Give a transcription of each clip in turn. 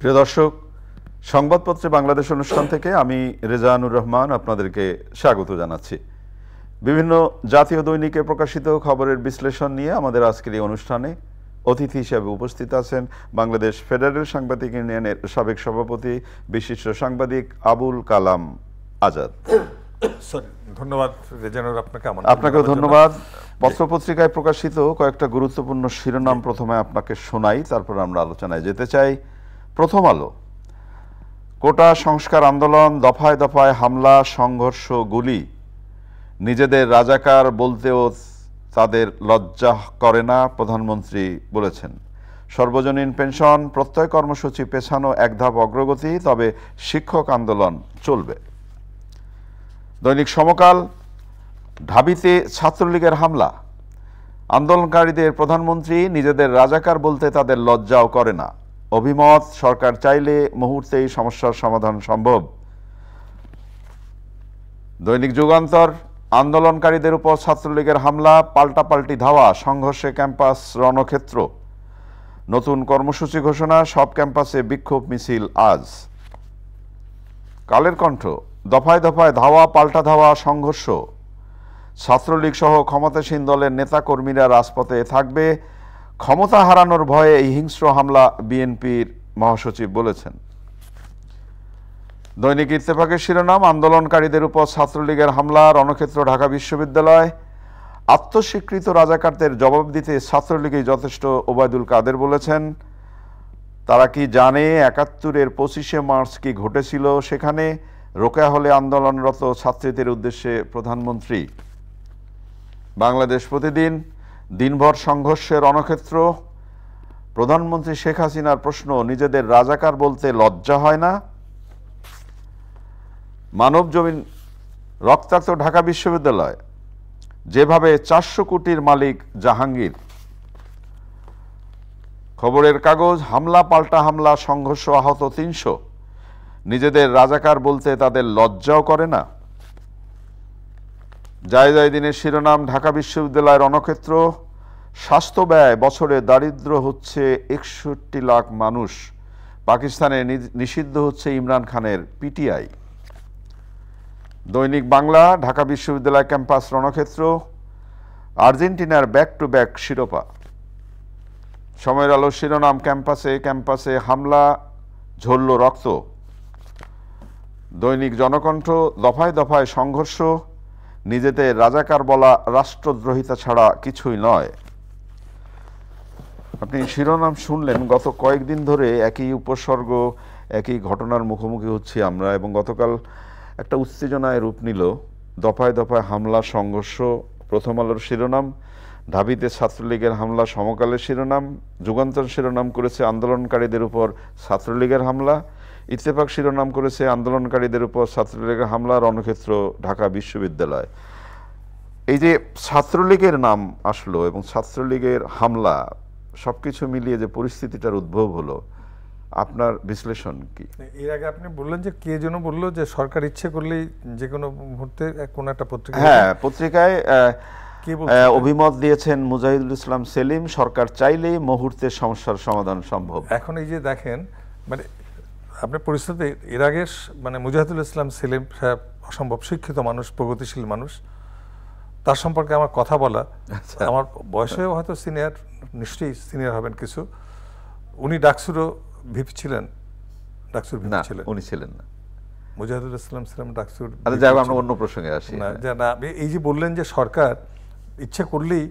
প্রিয় দর্শক, সংবাদপত্রে বাংলাদেশ অনুষ্ঠান থেকে আমি রেজানুর রহমান আপনাদেরকে স্বাগত জানাচ্ছি। বিভিন্ন জাতীয় দৈনিকে প্রকাশিত খবরের বিশ্লেষণ নিয়ে আমাদের আজকের এই অনুষ্ঠানে অতিথি হিসেবে উপস্থিত আছেন বাংলাদেশ ফেডারেল সাংবাদিক ইউনিয়নের সাবেক সভাপতি বিশিষ্ট সাংবাদিক আবুল কালাম আজাদ। ধন্যবাদ রেজানুর, আপনাকেও ধন্যবাদ। পত্রপত্রিকায় প্রকাশিত কয়েকটা গুরুত্বপূর্ণ শিরোনাম প্রথমে আপনাকে শোনাই, তারপর আমরা আলোচনায় যেতে চাই। প্রথম আলো, কোটা সংস্কার আন্দোলন, দফায় দফায় হামলা, সংঘর্ষ, গুলি, নিজেদের রাজাকার বলতেও তাদের লজ্জা করে না, প্রধানমন্ত্রী বলেছেন। সর্বজনীন পেনশন প্রত্যয় কর্মসূচি পেছানো এক ধাপ অগ্রগতি, তবে শিক্ষক আন্দোলন চলবে। দৈনিক সমকাল, ঢাবিতে ছাত্রলীগের হামলা, আন্দোলনকারীদের প্রধানমন্ত্রী নিজেদের রাজাকার বলতে তাদের লজ্জাও করে না, অভিমত সরকার চাইলে মুহূর্তেই সমস্যার সমাধান সম্ভব। দৈনিক যুগান্তর, আন্দোলনকারীদের উপর ছাত্রলীগের হামলা, পাল্টাপাল্টি ধাওয়া, সংঘর্ষে ক্যাম্পাস রণক্ষেত্র, নতুন কর্মসূচি ঘোষণা, সব ক্যাম্পাসে বিক্ষোভ মিছিল আজ। কালের কণ্ঠ, দফায় দফায় ধাওয়া, পাল্টা ধাওয়া, সংঘর্ষ, ছাত্রলীগ সহ ক্ষমতাসীন দলের নেতাকর্মীরা রাজপথে থাকবে, ক্ষমতা হারানোর ভয়ে এই হিংস্র হামলা, বিএনপির মহাসচিব বলেছেন। দৈনিক ইত্তেফাকের শিরোনাম, আন্দোলনকারীদের উপর ছাত্রলীগের হামলা, রণক্ষেত্র ঢাকা বিশ্ববিদ্যালয়, আত্মস্বীকৃত রাজাকারদের জবাব দিতে ছাত্রলীগই যথেষ্ট, ওবায়দুল কাদের বলেছেন। তারা কি জানে ৭১-এর ২৫শে মার্চ কি ঘটেছিল সেখানে? রোকেয়া হলে আন্দোলনরত ছাত্রীদের উদ্দেশ্যে প্রধানমন্ত্রী। বাংলাদেশ প্রতিদিন, দিনভর সংঘর্ষের রণক্ষেত্র, প্রধানমন্ত্রী শেখ হাসিনার প্রশ্ন, নিজেদের রাজাকার বলতে লজ্জা হয় না? মানব জমিন, রক্তাক্ত ঢাকা বিশ্ববিদ্যালয়, যেভাবে ৪০০ কোটির মালিক জাহাঙ্গীর। খবরের কাগজ, হামলা পাল্টা হামলা, সংঘর্ষ, আহত ৩০০, নিজেদের রাজাকার বলতে তাদের লজ্জাও করে না। জায়জায় দিনের শিরোনাম, ঢাকা বিশ্ববিদ্যালয় রণক্ষেত্র, স্বাস্থ্য ব্যয় বছরে দারিদ্র হচ্ছে ৬১ লাখ মানুষ, পাকিস্তানে নিষিদ্ধ হচ্ছে ইমরান খানের পিটিআই। দৈনিক বাংলা, ঢাকা বিশ্ববিদ্যালয় ক্যাম্পাস রণক্ষেত্র, আর্জেন্টিনার ব্যাক টু ব্যাক শিরোপা। সময়ের আলো শিরোনাম, ক্যাম্পাসে ক্যাম্পাসে হামলা, ঝরল রক্ত। দৈনিক জনকণ্ঠ, দফায় দফায় সংঘর্ষ, নিজেদের রাজাকার বলা রাষ্ট্রদ্রোহিতা ছাড়া কিছুই নয়। আপনি শিরোনাম শুনলেন। গত কয়েকদিন ধরে একই উপসর্গ, একই ঘটনার মুখোমুখি হচ্ছি আমরা, এবং গতকাল একটা উত্তেজনায় রূপ নিল। দফায় দফায় হামলা, সংঘর্ষ প্রথম আলোর শিরোনাম, ঢাবিতে ছাত্রলীগের হামলা সমকালের শিরোনাম, যুগান্তর শিরোনাম করেছে আন্দোলনকারীদের উপর ছাত্রলীগের হামলা, ইত্তেফাক শিরোনাম করেছে আন্দোলনকারীদের উপর ছাত্রলীগের হামলা, রণক্ষেত্র ঢাকা বিশ্ববিদ্যালয়। এই যে ছাত্রলীগের নাম আসলো এবং ছাত্রলীগের হামলা, সবকিছু মিলিয়ে যে পরিস্থিতিটার উদ্ভব হলো, আপনার বিশ্লেষণ কি? এর আগে আপনি বললেন যে কে যেন বললো যে সরকার ইচ্ছে করলেই যে কোনো মুহূর্তে কোন একটা পত্রিকা, হ্যাঁ, পত্রিকায় অভিমত দিয়েছেন মুজাহিদুল ইসলাম সেলিম, সরকার চাইলেই মুহূর্তে সমস্যার সমাধান সম্ভব। এখন এই যে দেখেন, মানে আপনার পরিস্থিতি, এর আগে মানে মুজাহিদুল ইসলাম সেলিম সাহেব অসম্ভব শিক্ষিত মানুষ, প্রগতিশীল মানুষ, তার সম্পর্কে আমার কথা বলা, আমার বয়সেও হয়তো সিনিয়র, নিশ্চয়ই সিনিয়র হবেন কিছু। উনি ডাকসুরও ভিপি ছিলেন। ডাকসুর ভিপি ছিলেন? উনি ছিলেন না। মুজাহিদুল ইসলাম সেলিম ডাকসুর। আমরা অন্য প্রসঙ্গে আসি। না, এই যে বললেন যে সরকার ইচ্ছে করলেই,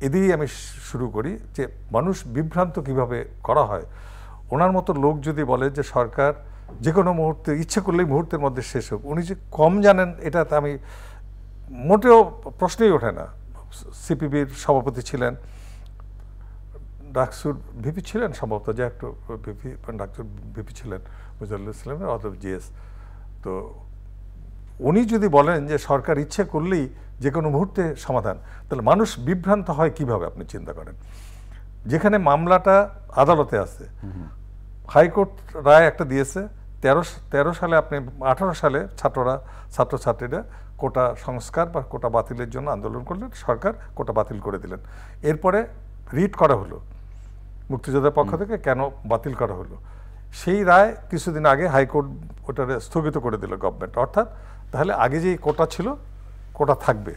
এদিকেই আমি শুরু করি যে মানুষ বিভ্রান্ত কিভাবে করা হয়। ওনার মতো লোক যদি বলে যে সরকার যে কোনো মুহূর্তে ইচ্ছে করলেই মুহূর্তের মধ্যে শেষ হোক, উনি যে কম জানেন এটাতে আমি মোটেও প্রশ্নই ওঠে না। সিপিবির সভাপতি ছিলেন, ডাকসুর ভিপি ছিলেন সম্ভবত, যে একটু ভিপি, ডাকসুর ভিপি ছিলেন মুজাহিদুল ইসলামের, অথবা জিএস। তো উনি যদি বলেন যে সরকার ইচ্ছে করলেই যে কোনো মুহূর্তে সমাধান, তাহলে মানুষ বিভ্রান্ত হয় কিভাবে আপনি চিন্তা করেন। যেখানে মামলাটা আদালতে আছে, হাইকোর্ট রায় একটা দিয়েছে 13 সালে, আপনি 18 সালে ছাত্রছাত্রীরা কোটা সংস্কার বা কোটা বাতিলের জন্য আন্দোলন করলেন, সরকার কোটা বাতিল করে দিলেন। এরপরে রিট করা হলো মুক্তিযোদ্ধার পক্ষ থেকে, কেন বাতিল করা হলো। সেই রায় কিছুদিন আগে হাইকোর্ট ওটারে স্থগিত করে দিল গভর্নমেন্ট, অর্থাৎ তাহলে আগে যে কোটা ছিল কোটা থাকবে।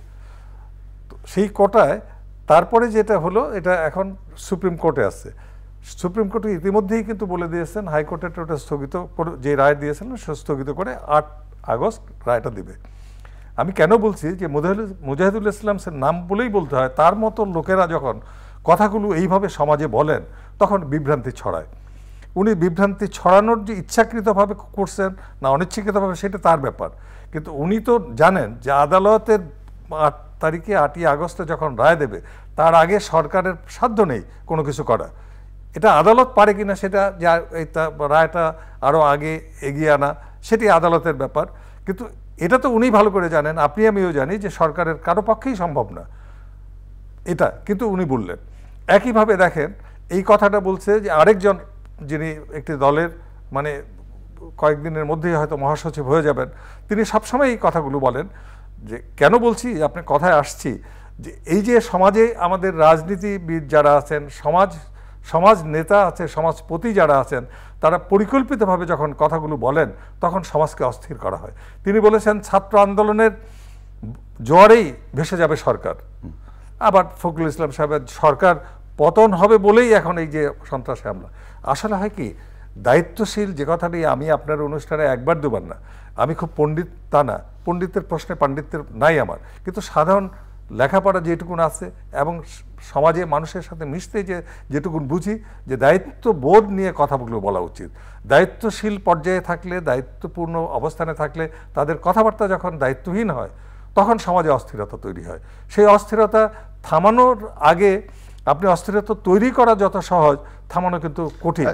তো সেই কোটায় তারপরে যেটা হলো এটা এখন সুপ্রিম কোর্টে আছে। সুপ্রিম কোর্টে ইতিমধ্যেই কিন্তু বলে দিয়েছেন হাইকোর্টের ওটা স্থগিত যে রায় দিয়েছেন সে স্থগিত করে 8 আগস্ট রায়টা দিবে। আমি কেন বলছি যে মুজাহিদুল ইসলাম নাম বলেই বলতে হয়, তার মতো লোকেরা যখন কথাগুলো এইভাবে সমাজে বলেন তখন বিভ্রান্তি ছড়ায়। উনি বিভ্রান্তি ছড়ানোর যে ইচ্ছাকৃতভাবে করছেন না অনিচ্ছাকৃতভাবে সেটা তার ব্যাপার, কিন্তু উনি তো জানেন যে আদালতের 8 তারিখে 8ই আগস্টে যখন রায় দেবে তার আগে সরকারের সাধ্য নেই কোনো কিছু করা। এটা আদালত পারে কিনা সেটা যে এই রায়টা আরও আগে এগিয়ে আনা সেটি আদালতের ব্যাপার, কিন্তু এটা তো উনি ভালো করে জানেন, আপনি আমিও জানি যে সরকারের কারো পক্ষেই সম্ভব না এটা, কিন্তু উনি বললেন। একইভাবে দেখেন এই কথাটা বলছে যে আরেকজন যিনি একটি দলের মানে কয়েকদিনের মধ্যেই হয়তো মহাসচিব হয়ে যাবেন, তিনি সবসময় এই কথাগুলো বলেন। যে কেন বলছি আপনার কথায় আসছি, যে এই যে সমাজে আমাদের রাজনীতিবিদ যারা আছেন, সমাজ নেতা আছে, সমাজপতি যারা আছেন, তারা পরিকল্পিতভাবে যখন কথাগুলো বলেন তখন সমাজকে অস্থির করা হয়। তিনি বলেছেন ছাত্র আন্দোলনের জোয়ারেই ভেসে যাবে সরকার। আবার ফখরুল ইসলাম সাহেবের সরকার পতন হবে বলেই এখন এই যে সন্ত্রাসী হামলা। আসলে হয় কি, দায়িত্বশীল যে কথাটি আমি আপনার অনুষ্ঠানে একবার দুবার না, আমি খুব পণ্ডিত তা না, পণ্ডিতের প্রশ্নে পাণ্ডিত্যের নাই আমার, কিন্তু সাধারণ লেখাপড়া যেটুকুন আছে এবং সমাজে মানুষের সাথে মিশতে যেটুকুন বুঝি, যে দায়িত্ববোধ নিয়ে কথাগুলো বলা উচিত। দায়িত্বশীল পর্যায়ে থাকলে, দায়িত্বপূর্ণ অবস্থানে থাকলে তাদের কথাবার্তা যখন দায়িত্বহীন হয় তখন সমাজে অস্থিরতা তৈরি হয়। সেই অস্থিরতা থামানোর আগে আপনি অস্থিরতা তৈরি করা যত সহজ, থামানো কিন্তু কঠিন।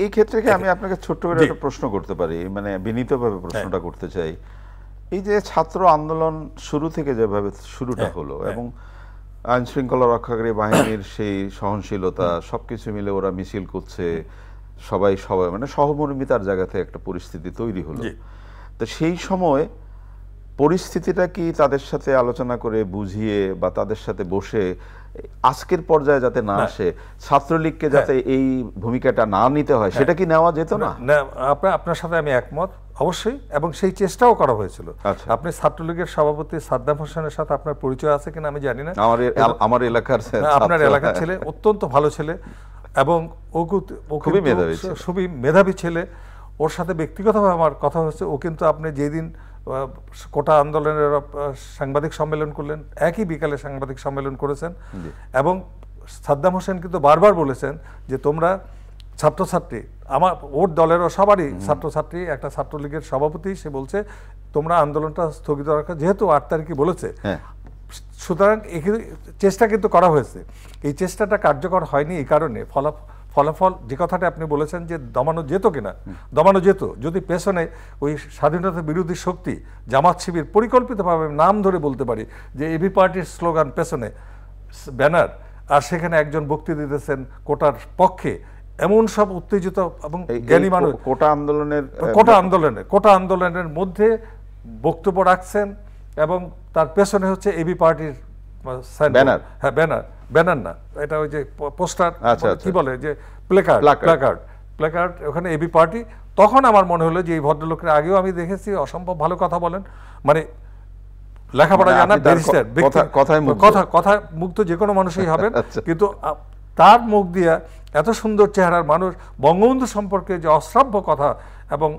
এই ক্ষেত্রে কি আমি আপনাকে ছোট্ট করে একটা প্রশ্ন করতে পারি, মানে বিনীতভাবে প্রশ্নটা করতে চাই। এই যে ছাত্র আন্দোলন শুরু থেকে যেভাবে শুরুটা হলো এবং আইন শৃঙ্খলা রক্ষাকারী বাহিনীর সেই সহনশীলতা সবকিছু মিলে ওরা মিছিল করছে, সবাই মানে সহমর্মিতার জায়গাতে একটা পরিস্থিতি তৈরি হলো। তো সেই সময় পরিস্থিতিটা কি তাদের সাথে আলোচনা করে বুঝিয়ে বা তাদের সাথে বসে আজকের পর্যায়ে যাতে না আসে, ছাত্রলীগকে যাতে এই ভূমিকাটা না নিতে হয়, সেটা কি নেওয়া যেত না? আপনার সাথে আমি একমত অবশ্যই, এবং সেই চেষ্টাও করা হয়েছিল। আপনি ছাত্রলীগের সভাপতি সাদ্দাম হোসেনের সাথে আপনার পরিচয় আছে কিনা আমি জানি না, আমার এলাকার আপনার এলাকার ছেলে, অত্যন্ত ভালো ছেলে এবং ও খুবই মেধাবী ছেলে। ওর সাথে ব্যক্তিগতভাবে আমার কথা হচ্ছে। ও কিন্তু আপনি যেদিন কোটা আন্দোলনের সাংবাদিক সম্মেলন করলেন, একই বিকালে সাংবাদিক সম্মেলন করেছেন, এবং সাদ্দাম হোসেন কিন্তু বারবার বলেছেন যে তোমরা ছাত্রছাত্রী, আমার ওর দলেরও সবারই ছাত্রছাত্রী, একটা ছাত্রলীগের সভাপতি, সে বলছে তোমরা আন্দোলনটা স্থগিত রাখা, যেহেতু 8 তারিখে বলেছে, সুতরাং চেষ্টা কিন্তু করা হয়েছে। এই চেষ্টাটা কার্যকর হয়নি এই কারণে ফলাফল যে কথাটা আপনি বলেছেন যে দমানো যেত কিনা, দমানো যেত যদি পেছনে ওই স্বাধীনতা বিরোধী শক্তি জামাত শিবির পরিকল্পিতভাবে নাম ধরে বলতে পারি যে এবি পার্টির স্লোগান পেছনে ব্যানার, আর সেখানে একজন বক্তৃতা দিতেছেন কোটার পক্ষে, এমন সব উত্তেজিত এবং জ্ঞানী মানুষ কোটা আন্দোলনের মধ্যে বক্তব্য রাখছেন, এবং তার পেছনে হচ্ছে এবি পার্টির ব্যানার, হ্যাঁ ব্যানার না, এটা ওই যে পোস্টার কি বলে যে প্ল্যাকার্ড, ওখানে এবি পার্টি। তখন আমার মনে হলো যে এই ভদ্রলোকের আগেও আমি দেখেছি অসম্ভব ভালো কথা বলেন, মানে লেখাপড়া জানা, ব্যারিস্টার, কথা মুগ্ধ যে কোনো মানুষই হবেন, কিন্তু তার মুখ দিয়া এত সুন্দর চেহারার মানুষ, বঙ্গবন্ধু সম্পর্কে যে অশ্রাব্য কথা এবং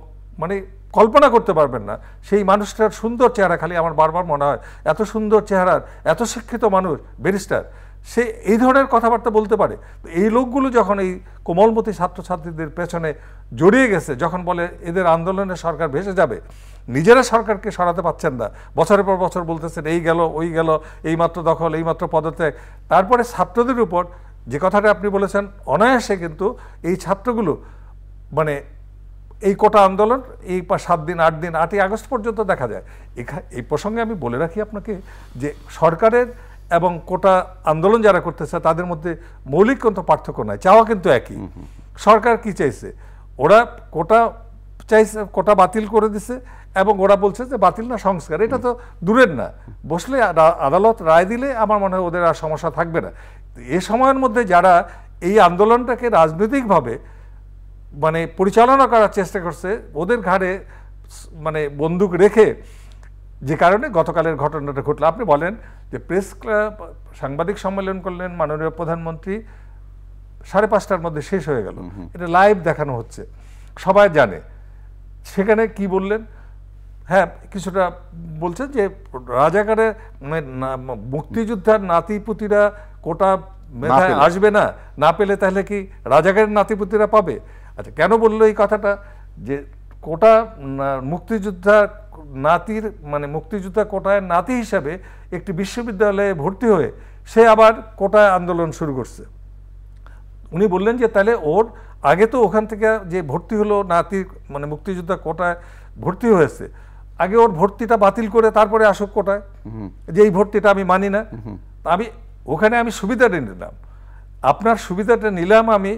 মানে কল্পনা করতে পারবেন না, সেই মানুষটার সুন্দর চেহারা, খালি আমার বারবার মনে হয় এত সুন্দর চেহারার, এত শিক্ষিত মানুষ, ব্যারিস্টার, সে এই ধরনের কথাবার্তা বলতে পারে। এই লোকগুলো যখন এই কোমলমতি ছাত্রছাত্রীদের পেছনে জড়িয়ে গেছে, যখন বলে এদের আন্দোলনে সরকার ভেসে যাবে, নিজেরা সরকারকে সরাতে পারছেন না, বছরের পর বছর বলতেছেন এই গেল ওই গেল, এইমাত্র দখল, এইমাত্র পদত্যাগ, তারপরে ছাত্রদের উপর যে কথাটা আপনি বলেছেন, অনায়াসে কিন্তু এই ছাত্রগুলো মানে এই কোটা আন্দোলন এই 7 দিন 8 দিন 8ই আগস্ট পর্যন্ত দেখা যায়। এই প্রসঙ্গে আমি বলে রাখি আপনাকে যে সরকারের এবং কোটা আন্দোলন যারা করতেছে তাদের মধ্যে মৌলিক কোনো পার্থক্য নাই, চাওয়া কিন্তু একই। সরকার কি চাইছে, ওরা কোটা চাইছে, কোটা বাতিল করে দিছে, এবং ওরা বলছে যে বাতিল না সংস্কার, এটা তো দূরের না, বসলে আদালত রায় দিলে আমার মনে হয় ওদের আর সমস্যা থাকবে না। এ সময়ের মধ্যে যারা এই আন্দোলনটাকে রাজনৈতিকভাবে মানে পরিচালনা করার চেষ্টা করছে ওদের ঘাড়ে মানে বন্দুক রেখে, যে কারণে গতকালের ঘটনাটা ঘটলো। আপনি বলেন যে প্রেস ক্লাব সাংবাদিক সম্মেলন করলেন, মাননীয় প্রধানমন্ত্রী 5:30টার মধ্যে শেষ হয়ে গেল, এটা লাইভ দেখানো হচ্ছে, সবাই জানে। সেখানে কি বললেন? হ্যাঁ, কিছুটা বলছেন যে রাজাকারে মুক্তিযোদ্ধার নাতিপুতিরা কোটা মেধায় আসবে না, না পেলে তাহলে কি রাজাকারের নাতিপুতিরা পাবে? আচ্ছা, কেন বললো এই কথাটা? যে কোটা মুক্তিযোদ্ধা নাতির মানে মুক্তিযোদ্ধা কোটায় নাতি হিসাবে একটি বিশ্ববিদ্যালয়ে ভর্তি হয়ে সে আবার কোটায় আন্দোলন শুরু করছে। উনি বললেন যে তাহলে ওর আগে তো ওখান থেকে যে ভর্তি হলো নাতি মানে মুক্তিযোদ্ধা কোটায় ভর্তি হয়েছে, আগে ওর ভর্তিটা বাতিল করে তারপরে আসুক কোটায়, যে এই ভর্তিটা আমি মানি না। আমি ওখানে আমি সুবিধাটা নিলাম, আপনার সুবিধাটা নিলাম, আমি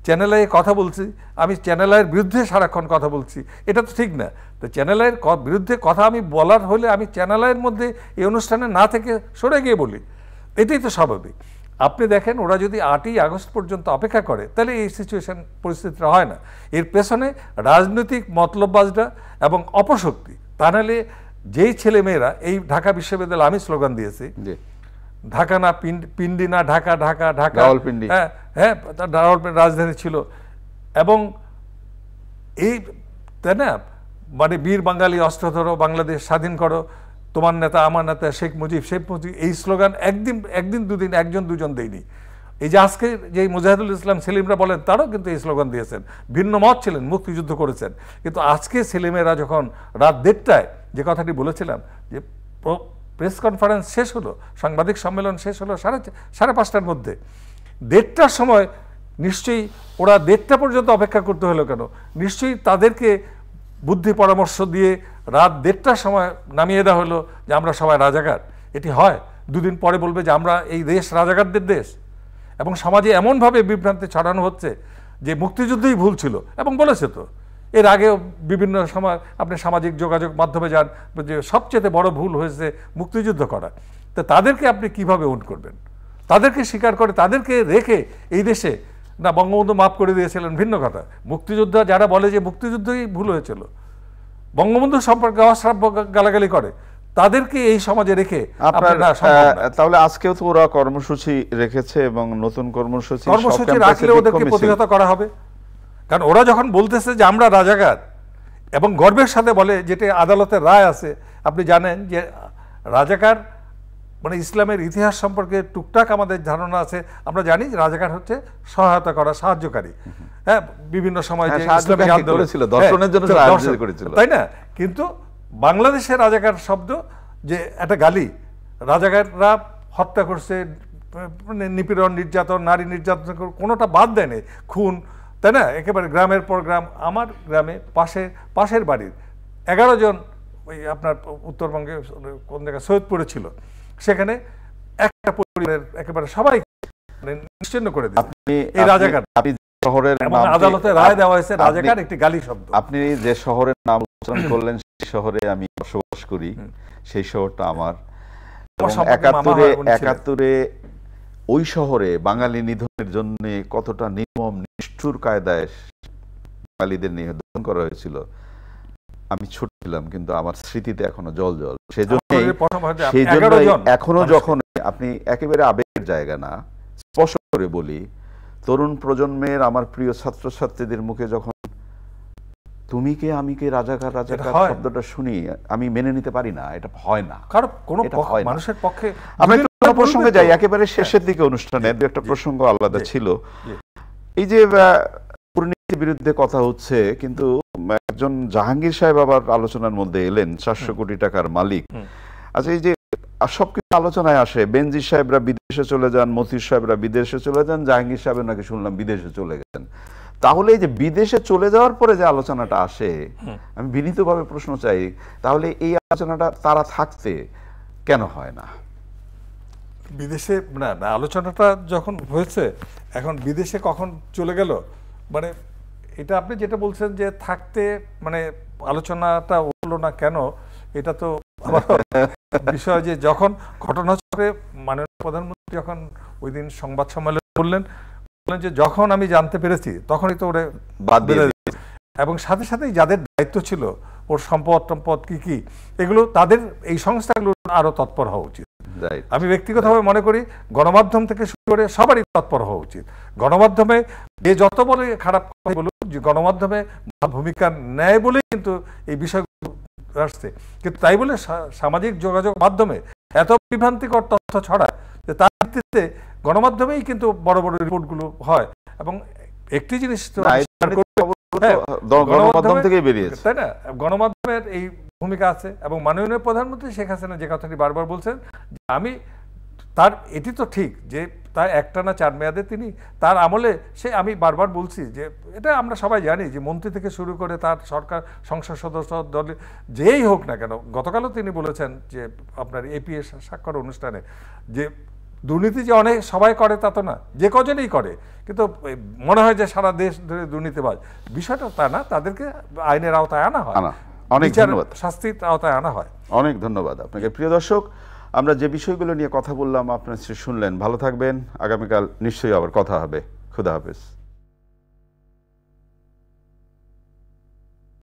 চ্যানেল আইয়ে কথা বলছি, আমি চ্যানেল আইয়ের বিরুদ্ধে সারাক্ষণ কথা বলছি, এটা তো ঠিক না। তো চ্যানেল আইয়ের বিরুদ্ধে কথা আমি বলার হলে আমি চ্যানেল আইয়ের মধ্যে এই অনুষ্ঠানে না থেকে সরে গিয়ে বলি, এটাই তো স্বাভাবিক। আপনি দেখেন ওরা যদি 8ই আগস্ট পর্যন্ত অপেক্ষা করে তাহলে এই সিচুয়েশন পরিস্থিতিটা হয় না। এর পেছনে রাজনৈতিক মতলববাজরা এবং অপশক্তি। তা নাহলে যেই ছেলেমেয়েরা এই ঢাকা বিশ্ববিদ্যালয়ে আমি স্লোগান দিয়েছি, ঢাকা না পিন্ডি না ঢাকা, ঢাকা ঢাকা, হ্যাঁ হ্যাঁ, রাওয়ালপিন্ডি রাজধানী ছিল। এবং এই তাই না, মানে বীর বাঙালি অস্ত্র ধরো, বাংলাদেশ স্বাধীন করো, তোমার নেতা আমার নেতা শেখ মুজিব, এই স্লোগান একদিন দুদিন একজন দুজন দেয়নি। এই যে আজকে যে মুজাহিদুল ইসলাম সেলিমরা বলেন, তারাও কিন্তু এই স্লোগান দিয়েছেন, ভিন্ন মত ছিলেন, মুক্তিযুদ্ধ করেছেন। কিন্তু আজকে ছেলেমেয়েরা যখন রাত 1:30টায় যে কথাটি বলেছিলাম যে প্রেস কনফারেন্স শেষ হলো, সাংবাদিক সম্মেলন শেষ হলো 5:30টার মধ্যে, 1:30টার সময় নিশ্চয়ই ওরা 1:30টা পর্যন্ত অপেক্ষা করতে হলো কেন? নিশ্চয়ই তাদেরকে বুদ্ধি পরামর্শ দিয়ে রাত 1:30টার সময় নামিয়ে দেওয়া হলো যে আমরা সবাই রাজাকার। এটি হয়? দুদিন পরে বলবে যে আমরা এই দেশ রাজাকারদের দেশ। এবং সমাজে এমনভাবে বিভ্রান্তি ছড়ানো হচ্ছে যে মুক্তিযুদ্ধই ভুল ছিল, এবং বলেছে তো এর আগেও বিভিন্ন সময়। আপনি সামাজিক যোগাযোগ মাধ্যমে যান, যে সবচেয়ে বড় ভুল হয়েছে মুক্তিযুদ্ধ করা। তো তাদেরকে আপনি কিভাবে ওন করবেন? তাদেরকে স্বীকার করে তাদেরকে রেখে এই দেশে না বঙ্গবন্ধু মাফ করে দিয়েছিলেন ভিন্ন কথা, মুক্তিযোদ্ধা যারা বলে যে মুক্তিযুদ্ধই ভুল হয়েছিল, বঙ্গবন্ধু সম্পর্কে অশ্রাব্য গালাগালি করে, তাদেরকে এই সমাজে রেখে তাহলে আজকেও তো ওরা কর্মসূচি রেখেছে এবং নতুন কর্মসূচি রাখলে ওদেরকে প্রতিহত করা হবে। কারণ ওরা যখন বলতেছে যে আমরা রাজাকার এবং গর্বের সাথে বলে, যেটা আদালতের রায় আছে, আপনি জানেন যে রাজাকার মানে ইসলামের ইতিহাস সম্পর্কে টুকটাক আমাদের ধারণা আছে, আমরা জানি যে রাজাকার হচ্ছে সহায়তা করা, সাহায্যকারী। হ্যাঁ, বিভিন্ন সময় যে ইসলামিক আন্দোলন ছিল, দর্শনের জন্য সাহায্য করেছিল, তাই না? কিন্তু বাংলাদেশের রাজাকার শব্দ যে একটা গালি, রাজাকাররা হত্যা করছে, নিপীড়ন, নির্যাতন, নারী নির্যাতন, কোনোটা বাদ দেয়নি, খুন, তাই না? একেবারে গ্রামের পর গ্রাম। আমার গ্রামে পাশের বাড়ির 11 জন ওই আপনার উত্তরবঙ্গে কোন জায়গায় সৈয়দপুরে ছিল, সেখানে একটা পরিবারের একেবারে সবাই নিশ্চিহ্ন করে দিয়েছে এই রাজাকার। শহরের আদালতে রায় দেওয়া হয়েছে রাজাকার একটি গালি শব্দ। আপনি যে শহরের নাম উচ্চারণ করলেন, সেই শহরে আমি বসবাস করি, সেই শহরটা আমার। 71-এ ওই শহরে বাঙালি নিধনের জন্য কতটা নির্মম নিষ্ঠুর কায়দায় বাঙালিদের নিধন করা হয়েছিল, আমি ছোট ছিলাম, কিন্তু আমার স্মৃতিতে এখনো জল জল। সেজন্য এখনো যখন আপনি একেবারে আবেগের জায়গা না, স্পষ্ট করে বলি, তরুণ প্রজন্মের আমার প্রিয় ছাত্রছাত্রীদের মুখে যখন তুমি কে আমি কে রাজাকার রাজাকার শব্দটা শুনি, আমি মেনে নিতে পারি না, এটা হয় না, কারণ কোনো মানুষের পক্ষে। আমি একটু প্রসঙ্গে যাই, একেবারে শেষের দিকে অনুষ্ঠানের দু একটা প্রসঙ্গ আলাদা ছিল। এই যে দুর্নীতির বিরুদ্ধে কথা হচ্ছে, কিন্তু একজন জাহাঙ্গীর সাহেব আবার আলোচনার মধ্যে এলেন, 400 কোটি টাকার মালিক। আচ্ছা, এই যে সবকিছু আলোচনায় আসে, বেনজির সাহেবরা বিদেশে চলে যান, মতিউর সাহেবরা বিদেশে চলে যান, জাহাঙ্গীর সাহেব নাকি শুনলাম বিদেশে চলে গেছেন। তাহলে এই যে বিদেশে চলে যাওয়ার পরে যে আলোচনাটা আসে, আমি বিনীতভাবে প্রশ্ন চাই, তাহলে এই আলোচনাটা তারা থাকতে কেন হয় না? বিদেশে না আলোচনাটা যখন হয়েছে, এখন বিদেশে কখন চলে গেল, মানে এটা আপনি যেটা বলছেন যে থাকতে, মানে আলোচনাটা হলো না কেন, এটা তো বিষয়। যে যখন ঘটনা চক্রে মাননীয় প্রধানমন্ত্রী যখন ওই দিন সংবাদ সম্মেলন করলেন, যে যখন আমি জানতে পেরেছি তখনই তো ওরে বাদ দিয়ে এবং সাথে সাথেই যাদের দায়িত্ব ছিল ওর সম্পদ টম্পদ কি কি এগুলো তাদের এই সংস্থাগুলো আরো তৎপর হওয়া উচিত। Right. আমি ব্যক্তিগতভাবে মনে করি গণমাধ্যম থেকে শুরু করে সবারই তৎপর হওয়া উচিত। গণমাধ্যমে যে যত বলে খারাপ কথা বলুক, যে গণমাধ্যমে ভূমিকা নেয় বলেই কিন্তু এই বিষয়গুলো আসছে, কিন্তু তাই বলে সামাজিক যোগাযোগ মাধ্যমে এত বিভ্রান্তিকর তথ্য ছড়ায় যে তার ভিত্তিতে গণমাধ্যমেই কিন্তু বড় বড় রিপোর্টগুলো হয়। এবং একটি জিনিস তো গণমাধ্যম থেকেই বেরিয়েছে, তাই না? গণমাধ্যমের এই ভূমিকা আছে এবং মাননীয় প্রধানমন্ত্রী শেখ হাসিনা যে কথাটি বারবার বলছেন, আমি তার এটি তো ঠিক যে তার একটানা 4 মেয়াদে তিনি তার আমলে আমি বারবার বলছি যে এটা আমরা সবাই জানি যে মন্ত্রী থেকে শুরু করে তার সরকার সংসদ সদস্য দলে যেই হোক না কেন, গতকালও তিনি বলেছেন যে আপনার এপিএ স্বাক্ষর অনুষ্ঠানে যে দুর্নীতি যে অনেক সবাই করে তা তো না, যে কজনই করে, কিন্তু মনে হয় যে সারা দেশ ধরে দুর্নীতিবাজ, বিষয়টা তা না, তাদেরকে আইনের আওতায় আনা হয়, অনেক ধন্যবাদ, শাস্তির আওতায় আনা হয়। অনেক ধন্যবাদ আপনাকে। প্রিয় দর্শক, আমরা যে বিষয়গুলো নিয়ে কথা বললাম আপনারা শুনলেন। ভালো থাকবেন, আগামীকাল নিশ্চয়ই আবার কথা হবে। খুদা হাফেজ।